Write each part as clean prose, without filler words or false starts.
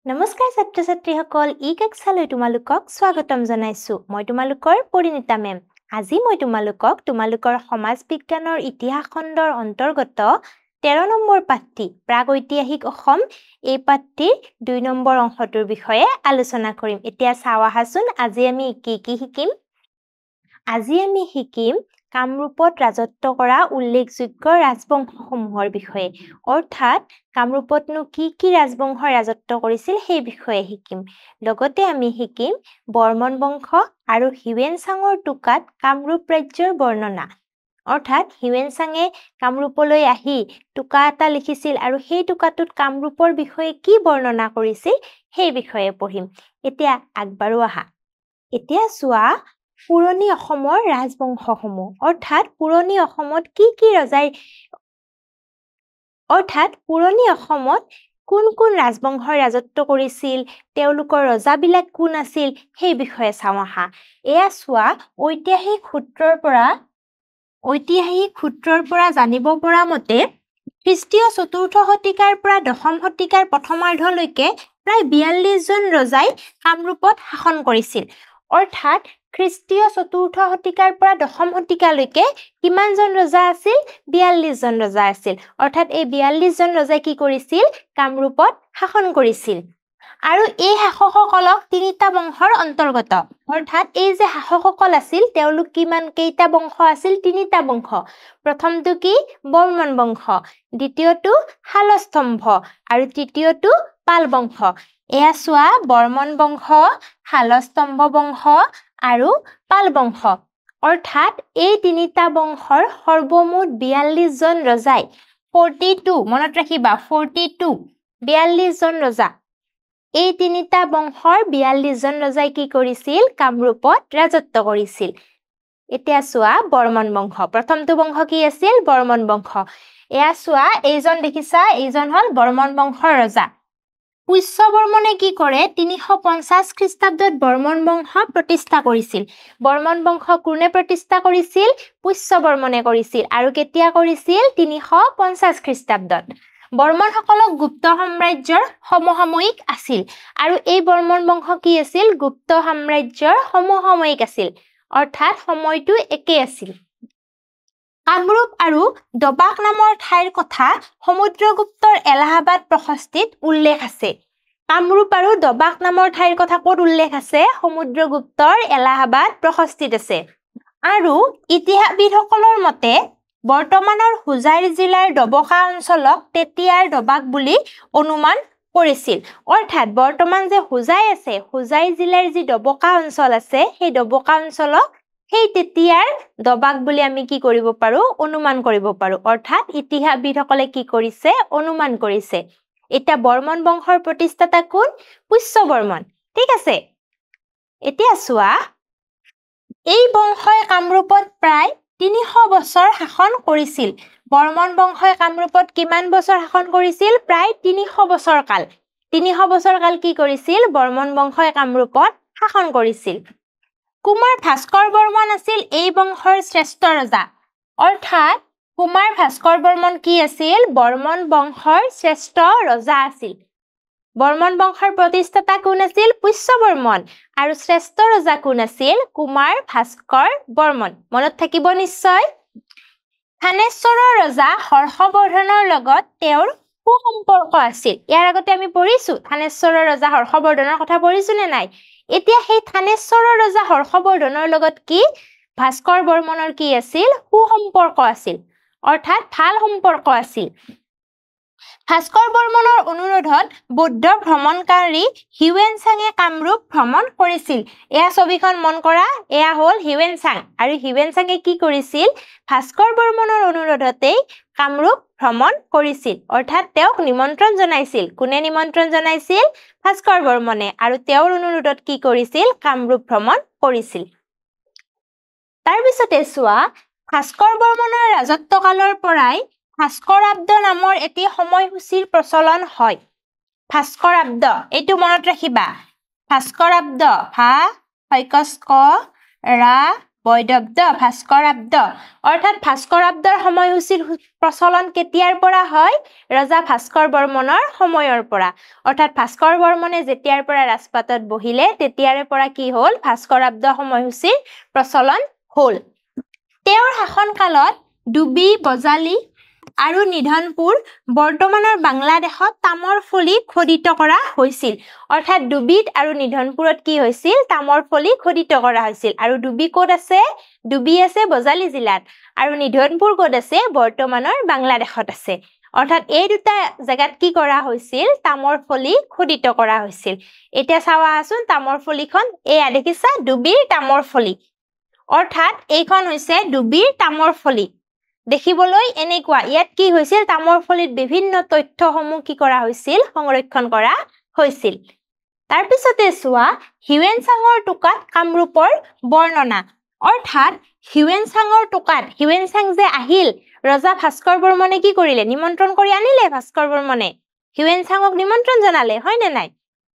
নমস্কাৰ ছাত্ৰ ছাত্ৰীসকল ই কক্ষালৈ তোমালোকক স্বাগতম জনাইছো মই তোমালোকৰ পৰিণীতা মেম আজি মই তোমালোকৰ সমাজ বিজ্ঞানৰ ইতিহাস খণ্ডৰ অন্তৰ্গত 13 নম্বৰ পাঠটি প্ৰাগৈতিহাসিক অসম এই পাঠটিৰ 2 নম্বৰ অংশটোৰ বিষয়ে আলোচনা কৰিম এতিয়া চাও আহাচোন আজি আমি কি শিকিম আজি আমি শিকিম কামৰূপত ৰাজত্ব কৰা উল্লেখযোগ্য ৰাজবংশসমূহৰ বিষয়ে অৰ্থাৎ কামৰূপতনো কি ৰাজবংশ ৰাজত্ব কৰিছিল সেই বিষয়ে শিকিম লগতে আমি শিকিম বৰ্মন বংশ আৰু হিউৱেনচাঙৰ টুকাত কামৰূপ ৰাজ্যৰ বৰ্ণনা অৰ্থাৎ হিউৱেনচাঙে কামৰূপলৈ আহি টুকা এটা লিখিছিল আৰু সেই টুকাটোত কামৰূপৰ বিষয়ে কি বৰ্ণনা কৰিছিল সেই বিষয়ে পঢ়িম এতিয়া আগবাৰো আহা এতিয়া চোৱা পুৰণি অসমৰ ৰাজবংশসমূহ অৰ্থাৎ পুৰণি অসমত কি ৰজাই অৰ্থাৎ পুৰণি অসমত কোন ৰাজবংশই ৰাজত্ব কৰিছিল তেওঁলোকৰ ৰজাবিলাক কোন আছিল সেই বিষয়ে চাও আহা এয়া চোৱা ঐতিহাসিক সূত্ৰৰ পৰা জানিব পৰা মতে খ্ৰীষ্টীয় ৪ৰ্থ শতিকাৰ পৰা ১০ম শতিকাৰ প্ৰথমাৰ্ধলৈকে প্ৰায় ৪২ জন ৰজাই কামৰূপত শাসন কৰিছিল অৰ্থাৎ খ্ৰীষ্টীয় ৪ৰ্থ শতিকাৰ পৰা ১০ম শতিকালৈকে কিমান জন ৰজা আছিল ৪২ জন ৰজা আছিল অৰ্থাৎ এই ৪২ জন ৰজাই কি কৰিছিল কামৰূপত শাসন কৰিছিল আৰু এই শাসকসকলক তিনিটা বংশৰ অন্তৰ্গত অৰ্থাৎ এই যে শাসকসকল আছিল তেওঁলোক কেইটা বংশ আছিল তিনিটা বংশ প্ৰথমটো কি বৰ্মন বংশ দ্বিতীয়টো শালস্তম্ভ আৰু তৃতীয়টো পাল বংশ এয়া চোৱা বৰ্মন বংশ শালস্তম্ভ বংশ আৰু পাল বংশ অৰ্থাৎ এই তিনিটা বংশৰ সৰ্বমুঠ ৪২ জন ৰজাই 42 মনত ৰাখিবা 42 জন ৰজা এই তিনিটা বংশৰ ৪২ জন ৰজাই কি কৰিছিল কামৰূপত ৰাজত্ব কৰিছিল এতিয়া চোৱা বৰ্মন বংশ প্ৰথমটো বংশ কি আছিল বৰ্মন বংশ এয়া চোৱা এইজন দেখিছা এইজন হল বৰ্মন বংশৰ ৰজা পুষ্য বৰ্মনে কি কৰে ৩৫০ খ্ৰীষ্টাব্দত বৰ্মন বংশ প্ৰতিষ্ঠা কৰিছিল বৰ্মন বংশ কোনে প্ৰতিষ্ঠা কৰিছিল পুষ্য বৰ্মনে কৰিছিল আৰু কেতিয়া কৰিছিল ৩৫০ খ্ৰীষ্টাব্দত বৰ্মনসকলক গুপ্ত সাম্ৰাজ্যৰ সমসাময়িক আছিল আৰু এই বৰ্মন বংশ কি আছিল গুপ্ত সাম্ৰাজ্যৰ সমসাময়িক আছিল অৰ্থাৎ সময়টো একে আছিল কামৰূপ আৰু দবাক নামৰ ঠাইৰ কথা সমুদ্ৰগুপ্তৰ এলাহাবাদ প্ৰশস্তিত উল্লেখ আছে কামৰূপ আৰু দবাক নামৰ ঠাইৰ কথা ক'ত উল্লেখ আছে সমুদ্ৰগুপ্তৰ এলাহাবাদ প্ৰশস্তিত আছে আৰু ইতিহাসবিদসকলৰ মতে বৰ্তমানৰ হুজাই জিলাৰ দবকা অঞ্চলক তেতিয়াৰ দবাক বুলি অনুমান কৰিছিল অৰ্থাৎ বৰ্তমান যে হুজাই আছে হুজাই জিলাৰ যি দবকা অঞ্চল আছে সেই দবকা অঞ্চলক সেই তেতিয়াৰ দবাক বুলি আমি কি কৰিব পাৰো অনুমান কৰিব পাৰো অৰ্থাৎ ইতিহাসবিদসকলে কি কৰিছে অনুমান কৰিছে এটা বৰ্মন বংশৰ প্ৰতিষ্ঠাতা কোন পুষ্য বৰ্মন ঠিক আছে এতিয়া চোৱা এই বংশই কামৰূপত প্ৰায় ৩০০ বছৰ শাসন কৰিছিল বৰ্মন বংশই কামৰূপত কিমান বছৰ শাসন কৰিছিল প্ৰায় ৩০০ বছৰ কাল ৩০০ বছৰ কাল কি কৰিছিল বৰ্মন বংশই কামৰূপত শাসন কৰিছিল কুমাৰ ভাস্কৰ বৰ্মন আছিল এই বংশৰ শ্ৰেষ্ঠ ৰজা অৰ্থাৎ কুমাৰ ভাস্কৰ বৰ্মন কি আছিল বৰ্মন বংশৰ শ্ৰেষ্ঠ ৰজা আছিল বৰ্মন বংশৰ প্ৰতিষ্ঠাতা কোন আছিল পুষ্য বৰ্মন আৰু শ্ৰেষ্ঠ ৰজা কোন আছিল কুমাৰ ভাস্কৰ বৰ্মন মনত থাকিব নিশ্চয় থানেশ্বৰৰ ৰজা হৰ্ষবৰ্ধনৰ লগত তেওঁৰ সুসম্পৰ্ক আছিল ইয়াৰ আগতে আমি পঢ়িছো থানেশ্বৰৰ ৰজা হৰ্ষবৰ্ধনৰ কথা পঢ়িছো নে নাই এতিয়া সেই থানেশ্বৰৰ ৰজা হৰ্ষবৰ্ধনৰ লগত কি ভাস্কৰ বৰ্মনৰ কি আছিল সুসম্পৰ্ক আছিল অৰ্থাৎ ভাল সম্পৰ্ক আছিল ভাস্কৰ বৰ্মনৰ অনুৰোধত বৌদ্ধ ভ্ৰমণকাৰী হিউৱেনচাঙে কামৰূপ ভ্ৰমণ কৰিছিল এয়া ছবিখন মন কৰা এয়া হ'ল হিউৱেনচাং আৰু হিউৱেনচাঙে কি কৰিছিল ভাস্কৰ বৰ্মনৰ অনুৰোধতে কামৰূপ ভ্ৰমণ কৰিছিল অৰ্থাৎ তেওঁক নিমন্ত্ৰণ জনাইছিল কোনে নিমন্ত্ৰণ জনাইছিল ভাস্কৰ বৰ্মনে আৰু তেওঁৰ অনুৰোধত কি কৰিছিল কামৰূপ ভ্ৰমণ কৰিছিল তাৰ পিছতে চোৱা ভাস্কৰ বৰ্মনৰ ৰাজত্বকালৰ পৰাই ভাস্কৰাব্দ নামৰ এটি সময়সূচীৰ প্ৰচলন হয় ভাস্কৰাব্দ এইটো মনত ৰাখিবা ভাস্কৰাব্দ ভা হয়কস্ক ৰা বৈদব্দ ভাস্কৰাব্দ অৰ্থাৎ ভাস্কৰাব্দৰ সময়সূচীৰ প্ৰচলন কেতিয়াৰ পৰা হয় ৰজা ভাস্কৰ বৰ্মনৰ সময়ৰ পৰা অৰ্থাৎ ভাস্কৰ বৰ্মনে যেতিয়াৰ পৰা ৰাজপাটত বহিলে তেতিয়াৰে পৰা কি হ'ল ভাস্কৰাব্দ সময়সূচীৰ প্ৰচলন হ'ল তেওঁৰ শাসনকালত ডুবি বজালি আৰু নিধনপুৰ বৰ্তমানৰ বাংলাদেশত তামৰ ফলি খোদিত কৰা হৈছিল অৰ্থাৎ ডুবিত আৰু নিধনপুৰত কি হৈছিল তামৰ ফলি খোদিত কৰা হৈছিল আৰু ডুবি ক'ত আছে ডুবি আছে বজালি জিলাত আৰু নিধনপুৰ ক'ত আছে বৰ্তমানৰ বাংলাদেশত আছে অৰ্থাৎ এই দুটা জায়গাত কি কৰা হৈছিল তামৰ ফলি খোদিত কৰা হৈছিল এতিয়া চাওয়া আছোন তামৰ ফলিখন এয়া দেখিছা ডুবিৰ তামৰ ফলি অৰ্থাৎ এইখন হৈছে ডুবিৰ তামৰ ফলি দেখিবলৈ এনেকুৱা ইয়াত কি হৈছিল তামৰ ফলিত বিভিন্ন তথ্যসমূহ কি কৰা হৈছিল সংৰক্ষণ কৰা হৈছিল তাৰ পিছতে চোৱা হিউৱেনচাঙৰ টোকাত কামৰূপৰ বৰ্ণনা অৰ্থাৎ হিউৱেনচাঙৰ টোকাত হিউৱেনচাং যে আহিল ৰজা ভাস্কৰ বৰ্মনে কি কৰিলে নিমন্ত্ৰণ কৰি আনিলে ভাস্কৰ বৰ্মনে হিউৱেনচাঙক নিমন্ত্ৰণ জনালে হয় নে নাই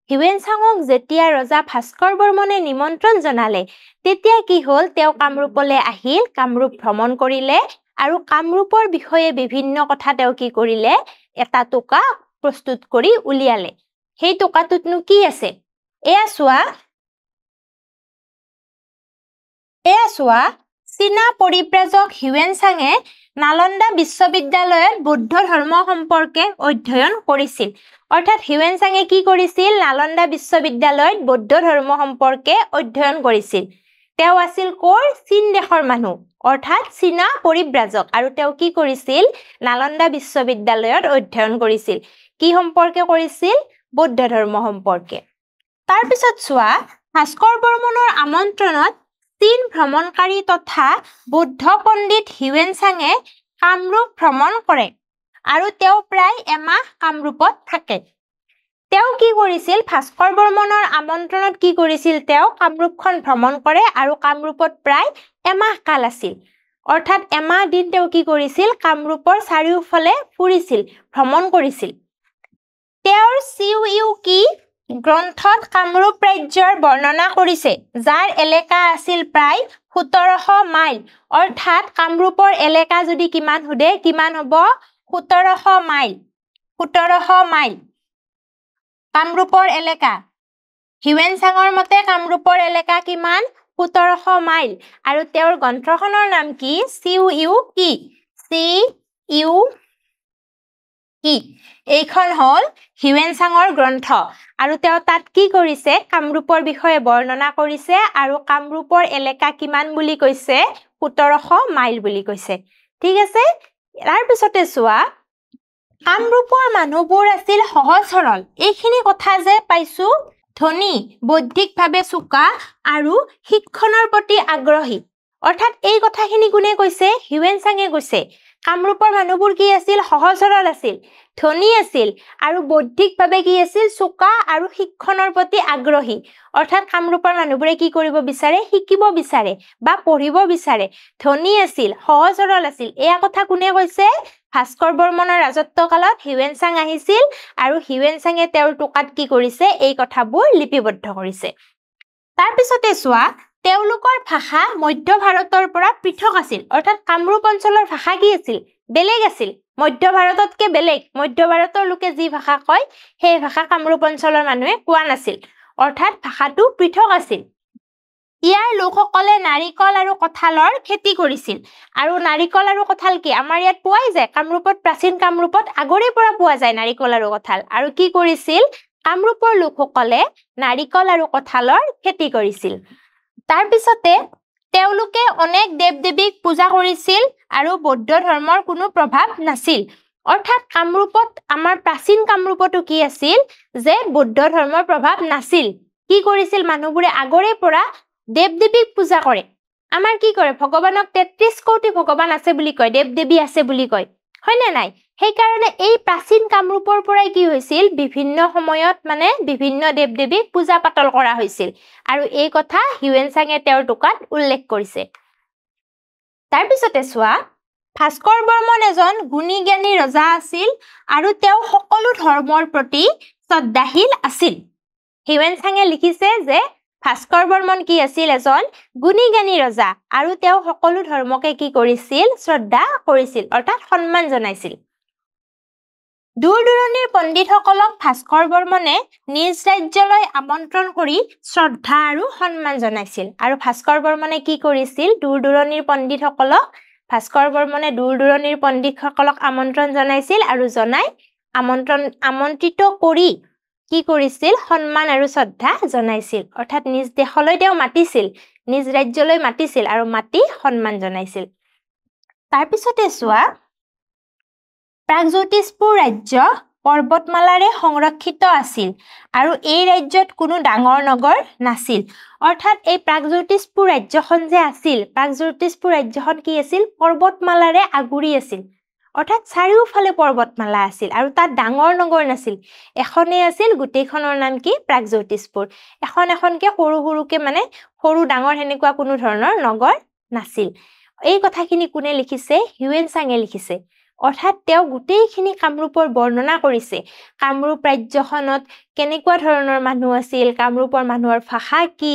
হিউৱেনচাঙক যেতিয়া ৰজা ভাস্কৰ বৰ্মনে নিমন্ত্ৰণ জনালে তেতিয়া কি হ'ল তেওঁ কামৰূপলৈ আহিল কামৰূপ ভ্ৰমণ কৰিলে আৰু কামৰূপৰ বিষয়ে বিভিন্ন কথা তেওঁ কি কৰিলে এটা টোকা প্ৰস্তুত কৰি উলিয়ালে সেই টোকাটোতনো কি আছে এয়া চোৱা চীনা পৰিব্ৰাজক হিউৱেনচাঙে নালন্দা বিশ্ববিদ্যালয়ত বৌদ্ধ ধৰ্ম সম্পৰ্কে অধ্যয়ন কৰিছিল অৰ্থাৎ হিউৱেনচাঙে কি কৰিছিল নালন্দা বিশ্ববিদ্যালয়ত বৌদ্ধ ধৰ্ম সম্পৰ্কে অধ্যয়ন কৰিছিল তেওঁ আছিল কৰ চীন দেশৰ মানুহ অৰ্থাৎ চীনা পৰিব্ৰাজক আৰু তেওঁ কি কৰিছিল নালন্দা বিশ্ববিদ্যালয়ত অধ্যয়ন কৰিছিল কি সম্পৰ্কে কৰিছিল বৌদ্ধ ধৰ্ম সম্পৰ্কে তাৰ পিছত চোৱা ভাস্কৰ বৰ্মনৰ আমন্ত্ৰণত চীন ভ্ৰমণকাৰী তথা বৌদ্ধ পণ্ডিত হিউৱেনচাঙে কামৰূপ ভ্ৰমণ কৰে আৰু তেওঁ প্ৰায় এমাহ কামৰূপত থাকে তেওঁ কি কৰিছিল ভাস্কৰ বৰ্মনৰ আমন্ত্ৰণত কি কৰিছিল তেওঁ কামৰূপখন ভ্ৰমণ কৰে আৰু কামৰূপত প্ৰায় এমাহ কাল আছিল অৰ্থাৎ এমাহ দিন তেওঁ কি কৰিছিল কামৰূপৰ চাৰিওফালে ফুৰিছিল ভ্ৰমণ কৰিছিল তেওঁৰ চিউ কি গ্ৰন্থত কামৰূপ ৰাজ্যৰ বৰ্ণনা কৰিছে যাৰ এলেকা আছিল প্ৰায় 1700 মাইল অৰ্থাৎ কামৰূপৰ এলেকা যদি কিমান हुदे কিমান হ'ব 1700 মাইল কামৰূপৰ এলেকা হিউৱেনচাঙৰ মতে কামৰূপৰ এলেকা কিমান 1700 মাইল আৰু তেওঁৰ গ্ৰন্থখনৰ নাম কি চিউ কি এইখন হল হিউৱেনচাঙৰ গ্ৰন্থ আৰু তেওঁ তাত কি কৰিছে কামৰূপৰ বিষয়ে বৰ্ণনা কৰিছে আৰু কামৰূপৰ এলেকা কিমান বুলি কৈছে 1700 মাইল বুলি কৈছে ঠিক আছে তাৰ পিছতে চোৱা কামৰূপৰ মানুহবোৰ আছিল সহজ সৰল এইখিনি কথা যে পাইছো ধনী বৌদ্ধিকভাৱে চোকা আৰু শিক্ষণৰ প্ৰতি আগ্ৰহী অৰ্থাৎ এই কথাখিনি কোনে কৈছে হিউৱেনচাঙে কৈছে কামৰূপৰ মানুহবোৰ কি আছিল সহজ সৰল আছিল ধনী আছিল আৰু বৌদ্ধিকভাৱে কি আছিল চোকা আৰু শিক্ষণৰ প্ৰতি আগ্ৰহী অৰ্থাৎ কামৰূপৰ মানুহবোৰে কি কৰিব বিচাৰে শিকিব বিচাৰে বা পঢ়িব বিচাৰে ধনী আছিল সহজ সৰল আছিল এয়া কথা কোনে কৈছে ভাস্কৰ বৰ্মনৰ ৰাজত্বকালত হিউৱেনচাং আহিছিল আৰু হিউৱেনচাঙে তেওঁৰ টোকাত কি কৰিছে এই কথাবোৰ লিপিবদ্ধ কৰিছে তাৰ পিছতে চোৱা তেওঁলোকৰ ভাষা মধ্য ভাৰতৰ পৰা পৃথক আছিল অৰ্থাৎ কামৰূপ অঞ্চলৰ ভাষা কি আছিল বেলেগ আছিল মধ্য ভাৰততকে বেলেগ মধ্য ভাৰতৰ লোকে যি ভাষা কয় সেই ভাষা কামৰূপ অঞ্চলৰ মানুহে কোৱা নাছিল অৰ্থাৎ ভাষাটো পৃথক আছিল ইয়াৰ লোকসকলে নাৰিকল আৰু কঁঠালৰ খেতি কৰিছিল আৰু নাৰিকল আৰু কঁঠাল কি আমাৰ ইয়াত পোৱাই যায় কামৰূপত প্ৰাচীন কামৰূপত আগৰে পৰা পোৱা যায় নাৰিকল আৰু কঁঠাল আৰু কি কৰিছিল কামৰূপৰ লোকসকলে নাৰিকল আৰু কঁঠালৰ খেতি কৰিছিল তাৰ পিছতে তেওঁলোকে অনেক দেৱ-দেৱীক পূজা কৰিছিল আৰু বৌদ্ধ ধৰ্মৰ কোনো প্ৰভাৱ নাছিল অৰ্থাৎ কামৰূপত আমাৰ প্ৰাচীন কামৰূপতো কি আছিল যে বৌদ্ধ ধৰ্মৰ প্ৰভাৱ নাছিল কি কৰিছিল মানুহবোৰে আগৰে পৰা দেৱ-দেৱীক পূজা কৰে আমাৰ কি কৰে ভগৱানক 33 কোটি ভগৱান আছে বুলি কয় দেৱ-দেৱী আছে বুলি কয় হয় না নাই সেই কাৰণে এই প্ৰাচীন কামৰূপৰ পৰাই কি হৈছিল বিভিন্ন সময়ত মানে বিভিন্ন দেৱ-দেৱীক পূজা পাতল কৰা হৈছিল আৰু এই কথা হিউৱেনচাঙে তেওঁৰ টোকাত উল্লেখ কৰিছে তাৰ পিছতে চোৱা ভাস্কৰ বৰ্মন এজন গুণী জ্ঞানী ৰজা আছিল আৰু তেওঁ সকলো ধৰ্মৰ প্ৰতি শ্ৰদ্ধাশীল আছিল হিউৱেনচাঙে লিখিছে যে ভাস্কৰ বৰ্মন কি আছিল এজন গুণীজ্ঞানী ৰজা আৰু তেওঁ সকলো ধৰ্মকে কি কৰিছিল শ্ৰদ্ধা কৰিছিল অৰ্থাৎ সন্মান জনাইছিল দূৰ দূৰণিৰ পণ্ডিতসকলক ভাস্কৰ বৰ্মনে নিজ ৰাজ্যলৈ আমন্ত্ৰণ কৰি শ্ৰদ্ধা আৰু সন্মান জনাইছিল আৰু ভাস্কৰ বৰ্মনে কি কৰিছিল দূৰ দূৰণিৰ পণ্ডিতসকলক ভাস্কৰ বৰ্মনে দূৰ দূৰণিৰ পণ্ডিতসকলক আমন্ত্ৰণ জনাইছিল আৰু জনাই আমন্ত্ৰিত কৰি কি কৰিছিল সন্মান আৰু শ্ৰদ্ধা জনাইছিল অৰ্থাৎ নিজ দেশলৈ তেওঁ মাতিছিল নিজ ৰাজ্যলৈ মাতিছিল আৰু মাতি সন্মান জনাইছিল তাৰ পিছতে চোৱা প্ৰাগজ্যোতিষপুৰ ৰাজ্য পৰ্বতমালাৰে সংৰক্ষিত আছিল আৰু এই ৰাজ্যত কোনো ডাঙৰ নগৰ নাছিল অৰ্থাৎ এই প্ৰাগজ্যোতিষপুৰ ৰাজ্যখন যে আছিল প্ৰাগজ্যোতিষপুৰ ৰাজ্যখন কি আছিল পৰ্বতমালাৰে আগুৰি আছিল অৰ্থাৎ চাৰিওফালে পৰ্বতমালা আছিল আৰু তাত ডাঙৰ নগৰ নাছিল এখনেই আছিল গোটেইখনৰ নাম কি প্ৰাগজ্যোতিষপুৰ এখনকে সৰুকে মানে সৰু ডাঙৰ হেনেকুৱা কোনো ধৰণৰ নগৰ নাছিল এই কথাখিনি কোনে লিখিছে হিউৱেনচাঙে লিখিছে অৰ্থাৎ তেওঁ গোটেইখিনি কামৰূপৰ বৰ্ণনা কৰিছে কামৰূপ ৰাজ্যখনত কেনেকুৱা ধৰণৰ মানুহ আছিল কামৰূপৰ মানুহৰ ভাষা কি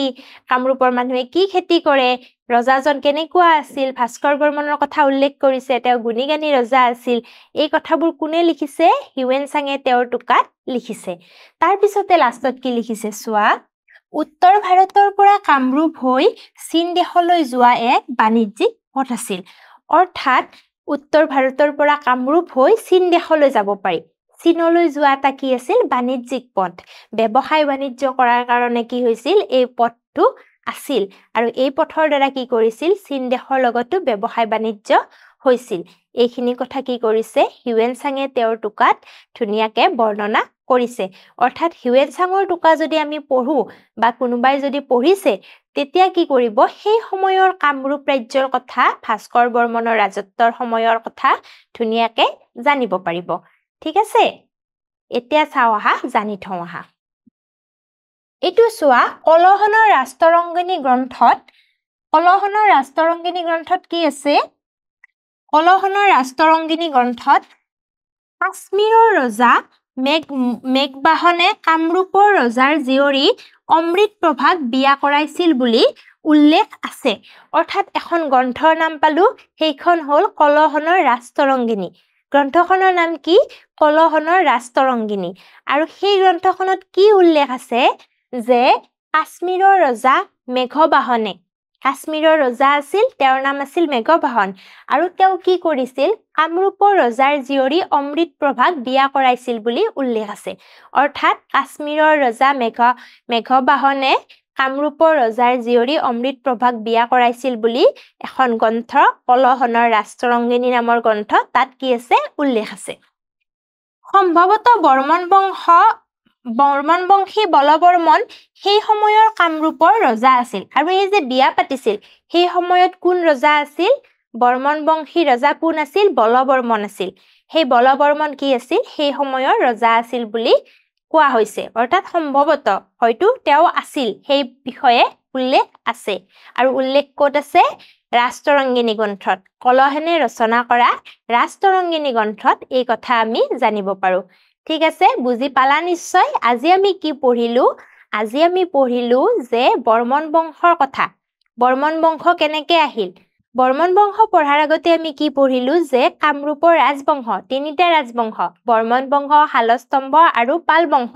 কামৰূপৰ মানুহে কি খেতি কৰে ৰজাজন কেনেকুৱা আছিল ভাস্কৰ বৰ্মনৰ কথা উল্লেখ কৰিছে তেওঁ গুণীজ্ঞানী ৰজা আছিল এই কথাবোৰ কোনে লিখিছে হিউৱেনচাঙে তেওঁৰ টুকাত লিখিছে তাৰ পিছতে লাষ্টত কি লিখিছে চোৱা উত্তৰ ভাৰতৰ পৰা কামৰূপ হৈ চীন দেশলৈ যোৱা এক বাণিজ্যিক পথ আছিল অৰ্থাৎ উত্তৰ ভাৰতৰ পৰা কামৰূপ হৈ চীন দেশলৈ যাব পাৰি চীনলৈ যোৱা এটা কি আছিল বাণিজ্যিক পথ ব্যৱসায় বাণিজ্য কৰাৰ কাৰণে কি হৈছিল এই পথটো আছিল আৰু এই পথৰ দ্বাৰা কি কৰিছিল চীন দেশৰ লগতো ব্যৱসায় বাণিজ্য হৈছিল এইখিনি কথা কি কৰিছে হিউৱেনচাঙে তেওঁৰ টুকাত ধুনীয়াকে বৰ্ণনা কৰিছে অৰ্থাৎ হিউৱেনচাঙৰ টুকা যদি আমি পঢ়ো বা কোনোবাই যদি পঢ়িছে তেতিয়া কি কৰিব সেই সময়ৰ কামৰূপ ৰাজ্যৰ কথা ভাস্কৰ বৰ্মনৰ ৰাজত্বৰ সময়ৰ কথা ধুনীয়াকে জানিব পাৰিব ঠিক আছে এতিয়া চাও আহা জানি থওঁ আহা এইটো চোৱা কলহনৰ ৰাষ্ট্ৰৰংগিনী গ্ৰন্থত কি আছে কলহনৰ ৰাষ্ট্ৰৰংগিনী গ্ৰন্থত কাশ্মীৰৰ ৰজা মেঘবাহনে কামৰূপৰ ৰজাৰ জীয়ৰী অমৃতপ্ৰভাক বিয়া কৰাইছিল বুলি উল্লেখ আছে অৰ্থাৎ এখন গ্ৰন্থৰ নাম পালো সেইখন হ'ল কলহনৰ ৰাষ্ট্ৰৰংগিনী গ্ৰন্থখনৰ নাম কি কলহনৰ ৰাষ্ট্ৰৰংগিনী আৰু সেই গ্ৰন্থখনত কি উল্লেখ আছে যে কাশ্মীৰৰ ৰজা মেঘবাহনে কাশ্মীৰৰ ৰজা আছিল তেওঁৰ নাম আছিল মেঘবাহন আৰু তেওঁ কি কৰিছিল কামৰূপৰ ৰজাৰ জীয়ৰী অমৃতপ্ৰভাক বিয়া কৰাইছিল বুলি উল্লেখ আছে অৰ্থাৎ কাশ্মীৰৰ ৰজা মেঘবাহনে কামৰূপৰ ৰজাৰ জীয়ৰী অমৃতপ্ৰভাক বিয়া কৰাইছিল বুলি এখন গ্ৰন্থ কলহনৰ ৰাষ্ট্ৰৰংগিনী নামৰ গ্ৰন্থ তাত কি আছে উল্লেখ আছে সম্ভৱতঃ বৰ্মনবংশী বলবৰ্মন সেই সময়ৰ কামৰূপৰ ৰজা আছিল আৰু এই যে বিয়া পাতিছিল সেই সময়ত কোন ৰজা আছিল বৰ্মনবংশী ৰজা কোন আছিল বলবৰ্মন আছিল সেই বলবৰ্মন কি আছিল সেই সময়ৰ ৰজা আছিল বুলি কোৱা হৈছে অৰ্থাৎ সম্ভৱতঃ হয়তো তেওঁ আছিল সেই বিষয়ে উল্লেখ আছে আৰু উল্লেখ ক'ত আছে ৰাষ্ট্ৰৰংগিনী গ্ৰন্থত কলহেনে ৰচনা কৰা ৰাষ্ট্ৰৰংগিনী গ্ৰন্থত এই কথা আমি জানিব পাৰো ঠিক আছে বুজি পালা নিশ্চয় আজি আমি কি পঢ়িলো যে বৰ্মন বংশৰ কথা বৰ্মন বংশ কেনেকে আহিল বৰ্মন বংশ পঢ়াৰ আগতে আমি কি পঢ়িলো যে কামৰূপৰ ৰাজবংশ তিনিটা ৰাজবংশ বৰ্মন বংশ শালস্তম্ভ আৰু পাল বংশ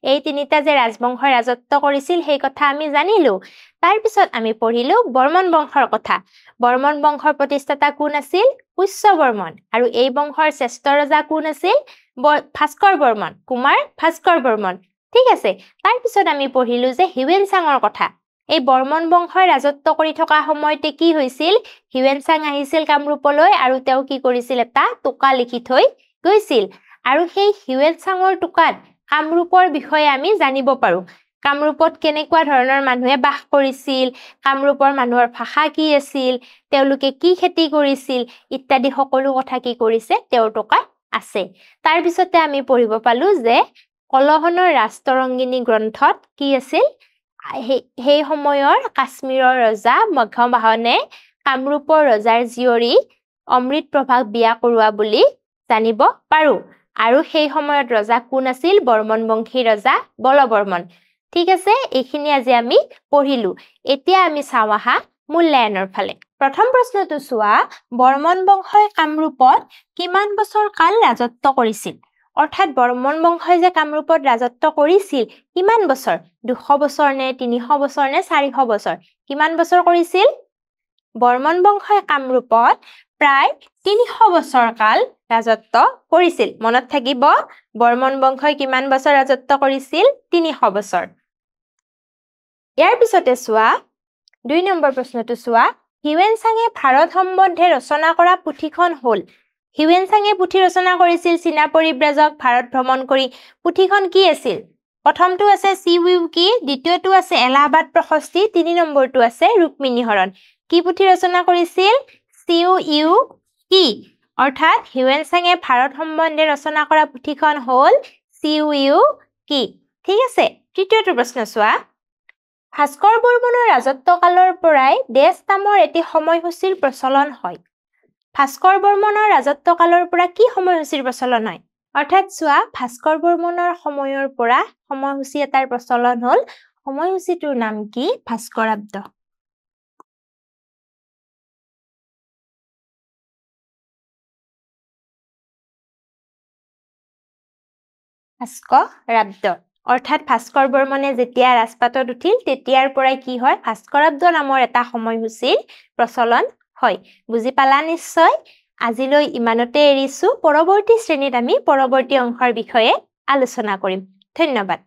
এই তিনিটা যে ৰাজবংশ ৰাজত্ব কৰিছিল সেই কথা আমি জানিলো তাৰ পিছত আমি পঢ়িলো বৰ্মন বংশৰ কথা বৰ্মন বংশৰ প্ৰতিষ্ঠাতা কোন আছিল পুষ্য বৰ্মন আৰু এই বংশৰ শ্ৰেষ্ঠ ৰজা কোন আছিল ভাস্কৰ বৰ্মন কুমাৰ ভাস্কৰ বৰ্মন ঠিক আছে তাৰ পিছত আমি পঢ়িলো যে হিউৱেনচাঙৰ কথা এই বৰ্মন বংশই ৰাজত্ব কৰি থকা সময়তে কি হৈছিল হিউৱেনচাং আহিছিল কামৰূপলৈ আৰু তেওঁ কি কৰিছিল এটা টুকা লিখি থৈ গৈছিল আৰু সেই হিউৱেনচাঙৰ টুকাত কামৰূপৰ বিষয়ে আমি জানিব পাৰো কামৰূপত কেনেকুৱা ধৰণৰ মানুহে বাস কৰিছিল কামৰূপৰ মানুহৰ ভাষা কি আছিল তেওঁলোকে কি খেতি কৰিছিল ইত্যাদি সকলো কথা কি কৰিছে তেওঁৰ টুকাত আছে তাৰ পিছতে আমি পঢ়িব পালো যে কলহনৰ ৰাষ্ট্ৰৰংগিনী গ্ৰন্থত কি আছিল সেই সময়ৰ কাশ্মীৰৰ ৰজা মেঘবাহনে কামৰূপৰ ৰজাৰ জীয়ৰী অমৃতপ্ৰভাক বিয়া কৰোৱা বুলি জানিব পাৰো আৰু সেই সময়ত ৰজা কোন আছিল বৰ্মনবংশী ৰজা বলবৰ্মন ঠিক আছে এইখিনি আজি আমি পঢ়িলো এতিয়া আমি চাও আহা মূল্যায়নৰ ফালে প্ৰথম প্ৰশ্নটো চোৱা বৰ্মন বংশই কামৰূপত কিমান বছৰ কাল ৰাজত্ব কৰিছিল অৰ্থাৎ বৰ্মন বংশই যে কামৰূপত ৰাজত্ব কৰিছিল কিমান বছৰ 200 বছৰ নে 300 বছৰ নে 400 বছৰ কিমান বছৰ কৰিছিল বৰ্মন বংশই কামৰূপত প্ৰায় 300 বছৰ কাল ৰাজত্ব কৰিছিল মনত থাকিব বৰ্মন বংশই কিমান বছৰ ৰাজত্ব কৰিছিল 300 বছৰ ইয়াৰ পিছতে চোৱা 2 নম্বৰ প্ৰশ্নটো চোৱা হিউৱেনচাঙে ভাৰত সম্বন্ধে ৰচনা কৰা পুথিখন হ'ল হিউৱেনচাঙে পুথি ৰচনা কৰিছিল চীনা পৰিব্ৰাজক ভাৰত ভ্ৰমণ কৰি পুথিখন কি আছিল প্ৰথমটো আছে চিউকি দ্বিতীয়টো আছে এলাহাবাদ প্ৰশস্তি 3 নম্বৰটো আছে ৰুক্মিণী হৰণ কি পুথি ৰচনা কৰিছিল চিউকি অৰ্থাৎ হিউৱেনচাঙে ভাৰত সম্বন্ধে ৰচনা কৰা পুথিখন হ'ল চিউকি ঠিক আছে তৃতীয়টো প্ৰশ্ন চোৱা ভাস্কৰ বৰ্মনৰ ৰাজত্বকালৰ পৰাই দেশ নামৰ এটি সময়সূচীৰ প্ৰচলন হয় ভাস্কৰ বৰ্মনৰ ৰাজত্বকালৰ পৰা কি সময়সূচীৰ প্ৰচলন হয় অৰ্থাৎ চোৱা ভাস্কৰ বৰ্মনৰ সময়ৰ পৰা সময়সূচী এটাৰ প্ৰচলন হ'ল সময়সূচীটোৰ নাম কি ভাস্কৰাব্দ ভাস্কৰাব্দ অৰ্থাৎ ভাস্কৰ বৰ্মনে যেতিয়া ৰাজপাটত উঠিল তেতিয়াৰ পৰাই কি হয় ভাস্কৰাব্দ নামৰ এটা সময়সূচীৰ প্ৰচলন হয় বুজি পালা নিশ্চয় আজিলৈ ইমানতে এৰিছো পৰৱৰ্তী শ্ৰেণীত আমি পৰৱৰ্তী অংশৰ বিষয়ে আলোচনা কৰিম ধন্যবাদ